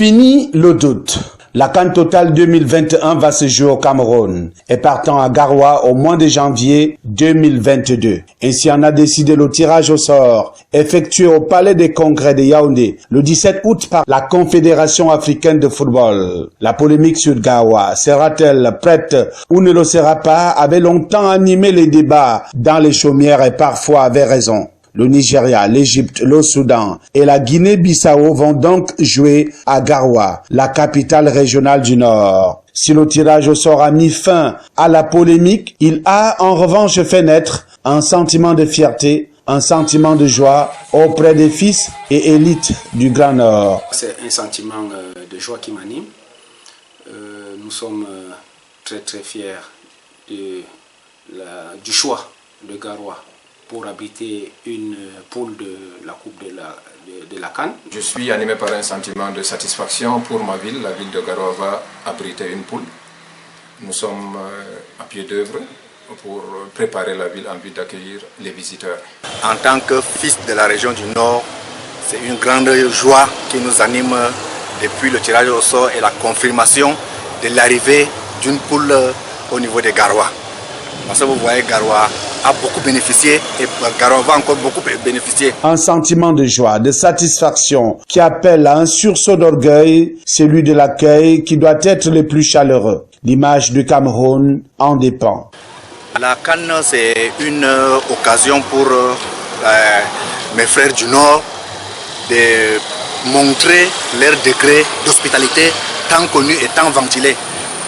Fini le doute. La CAN Total 2021 va se jouer au Cameroun et partant à Garoua au mois de janvier 2022. Ainsi en a décidé le tirage au sort effectué au Palais des Congrès de Yaoundé le 17 août par la Confédération africaine de football. La polémique sur Garoua sera-t-elle prête ou ne le sera pas avait longtemps animé les débats dans les chaumières et parfois avait raison. Le Nigeria, l'Égypte, le Soudan et la Guinée-Bissau vont donc jouer à Garoua, la capitale régionale du Nord. Si le tirage au sort a mis fin à la polémique, il a en revanche fait naître un sentiment de fierté, un sentiment de joie auprès des fils et élites du Grand Nord. C'est un sentiment de joie qui m'anime. Nous sommes très fiers du choix de Garoua pour abriter une poule de la Coupe de la CAN. Je suis animé par un sentiment de satisfaction pour ma ville. La ville de Garoua va abriter une poule. Nous sommes à pied d'œuvre pour préparer la ville en vue d'accueillir les visiteurs. En tant que fils de la région du Nord, c'est une grande joie qui nous anime depuis le tirage au sort et la confirmation de l'arrivée d'une poule au niveau de Garoua. Parce que vous voyez, Garoua a beaucoup bénéficié et Garoua va encore beaucoup bénéficier. Un sentiment de joie, de satisfaction qui appelle à un sursaut d'orgueil, celui de l'accueil qui doit être le plus chaleureux. L'image du Cameroun en dépend. La CAN, c'est une occasion pour mes frères du Nord de montrer leur degré d'hospitalité tant connu et tant ventilé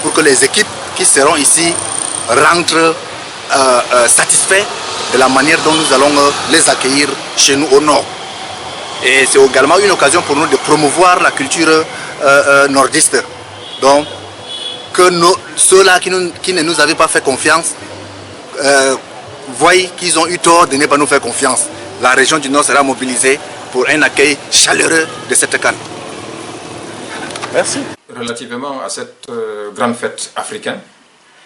pour que les équipes qui seront ici rentrent satisfaits de la manière dont nous allons les accueillir chez nous au Nord. Et c'est également une occasion pour nous de promouvoir la culture nordiste. Donc, que ceux-là qui ne nous avaient pas fait confiance voient qu'ils ont eu tort de ne pas nous faire confiance. La région du Nord sera mobilisée pour un accueil chaleureux de cette CAN. Merci. Relativement à cette grande fête africaine,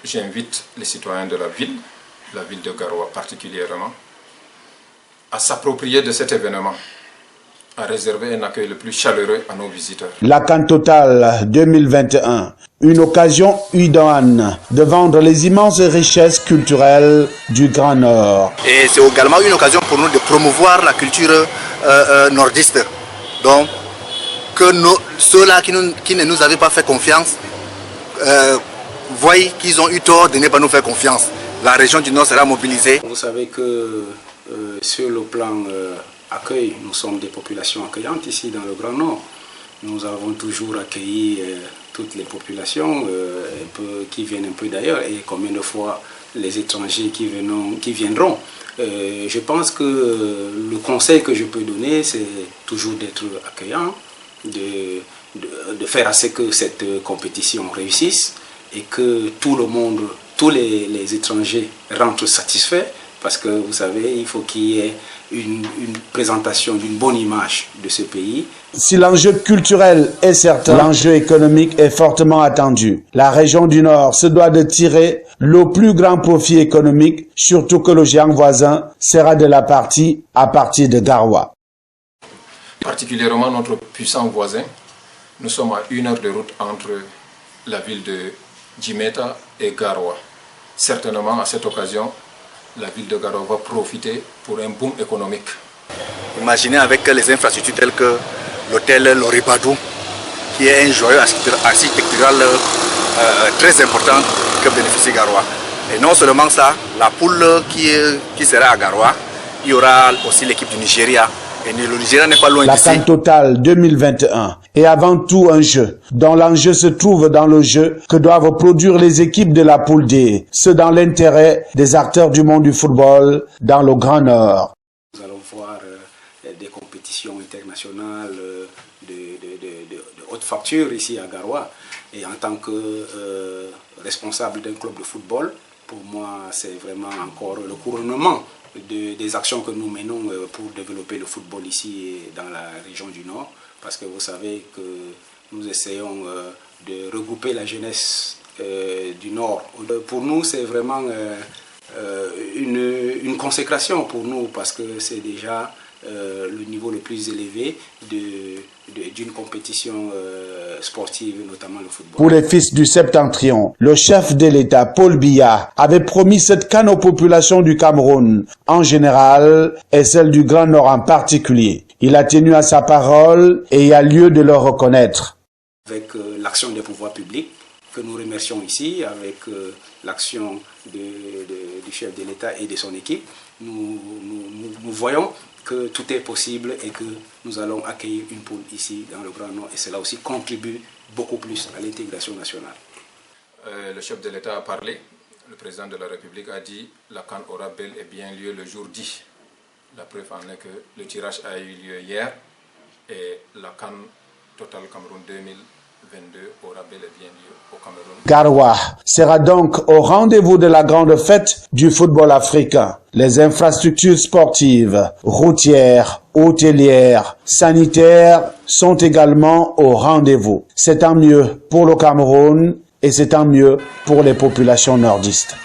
j'invite les citoyens de la ville de Garoua particulièrement, à s'approprier de cet événement, à réserver un accueil le plus chaleureux à nos visiteurs. La CAN Total 2021, une occasion idoine de vendre les immenses richesses culturelles du Grand Nord. Et c'est également une occasion pour nous de promouvoir la culture nordiste. Donc, que ceux-là qui ne nous avaient pas fait confiance voient qu'ils ont eu tort de ne pas nous faire confiance. La région du Nord sera mobilisée. Vous savez que sur le plan accueil, nous sommes des populations accueillantes ici dans le Grand Nord. Nous avons toujours accueilli toutes les populations qui viennent un peu d'ailleurs et combien de fois les étrangers qui viendront. Je pense que le conseil que je peux donner, c'est toujours d'être accueillant, de faire à ce que cette compétition réussisse et que tout le monde, tous les étrangers rentrent satisfaits parce que vous savez, il faut qu'il y ait une présentation d'une bonne image de ce pays. Si l'enjeu culturel est certain, l'enjeu économique est fortement attendu. La région du Nord se doit de tirer le plus grand profit économique, surtout que le géant voisin sera de la partie à partir de Garoua. Particulièrement notre puissant voisin, nous sommes à 1 heure de route entre la ville de Djimeta et Garoua. Certainement, à cette occasion, la ville de Garoua va profiter pour un boom économique. Imaginez avec les infrastructures telles que l'hôtel Loribadou, qui est un joyau architectural très important que bénéficie Garoua. Et non seulement ça, la poule qui sera à Garoua, il y aura aussi l'équipe du Nigeria. Et le Nigeria n'est pas loin d'ici. La CAN Total 2021 est avant tout un jeu, dont l'enjeu se trouve dans le jeu que doivent produire les équipes de la poule D, ce dans l'intérêt des acteurs du monde du football dans le Grand Nord. Nous allons voir des compétitions internationales de haute facture ici à Garoua. Et en tant que responsable d'un club de football, pour moi c'est vraiment encore le couronnement des actions que nous menons pour développer le football ici dans la région du Nord, parce que vous savez que nous essayons de regrouper la jeunesse du Nord. Pour nous, c'est vraiment une consécration pour nous, parce que c'est déjà le niveau le plus élevé d'une compétition sportive, notamment le football. Pour les fils du Septentrion, le chef de l'État, Paul Biya, avait promis cette CAN aux populations du Cameroun en général et celle du Grand Nord en particulier. Il a tenu à sa parole et il y a lieu de le reconnaître. Avec l'action des pouvoirs publics, que nous remercions ici, avec l'action du chef de l'État et de son équipe, nous voyons que tout est possible et que nous allons accueillir une poule ici dans le Grand Nord et cela aussi contribue beaucoup plus à l'intégration nationale. Le chef de l'État a parlé, le président de la République a dit la CAN aura bel et bien lieu le jour 10. La preuve en est que le tirage a eu lieu hier et la CAN Total Cameroun 2022 aura bel et bien lieu au Cameroun. Garoua sera donc au rendez-vous de la grande fête du football africain. Les infrastructures sportives, routières, hôtelières, sanitaires sont également au rendez-vous. C'est tant mieux pour le Cameroun et c'est tant mieux pour les populations nordistes.